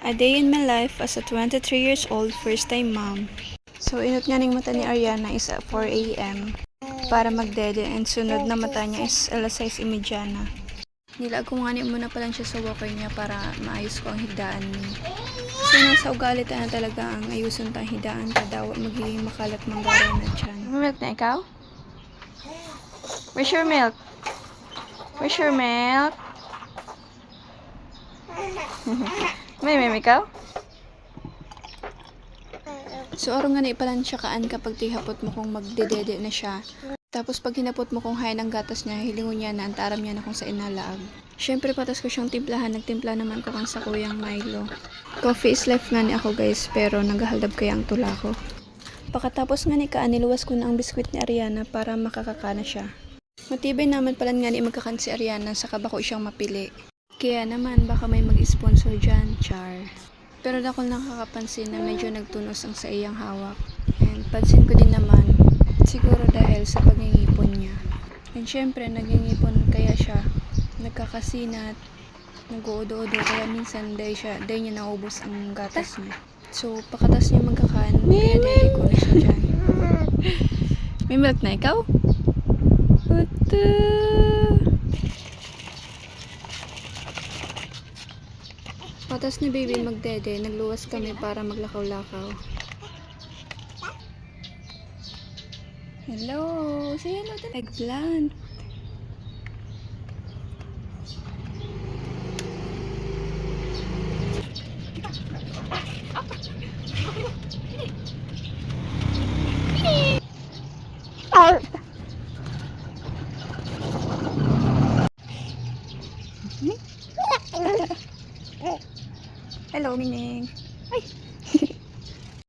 A day in my life as a 23 years old first time mom. So inot nga ning mata ni Ariana is at 4 a.m. para magdede and sunod na mata niya is alas 6:30 na. Nilag ko nga ni muna pa lang siya sa walker niya para maayos ko ang higdaan ni. So nasa ugali na talaga ang ayuson tang higdaan daw magiging makalat manggara na tiyan. Milk na ikaw? Where's your milk? Where's your milk? May ikaw? So, araw nga na ipalansya kaan kapag tihapot mo kung magdedede na siya. Tapos, pag hinapot mo kung hayan ang gatas niya, hilingon niya na, antaram niya na kung sa inalaag. Siyempre, patas ko siyang timplahan. Nagtimpla naman ko kang sa kuyang Milo. Coffee is life nga ni ako guys, pero naghahaldab kaya ang tula ko. Pagkatapos nga ni kaan, niluwas ko na ang biskwit ni Ariana para makakakana siya. Matibay naman pala nga ni magkakan si Ariana, saka bako siyang mapili. Kaya naman, baka may mag-sponsor dyan, char. Pero dako nakakapansin na medyo nagtunos ang sa iyang hawak. And pansin ko din naman, siguro dahil sa pagngingipon niya. And syempre, nagingipon kaya siya, nagkakasinat, nag-uudo-udo, kaya minsan dahil niya naubos ang gatas niya. So, pagkatas niya magkakan, pinadali ko na siya dyan. May milk na ikaw? Uto! Patas ni baby magdede, nagluwas kami para maglakaw-lakaw. Hello! Say hello to eggplant! Hello, Mining! Ay!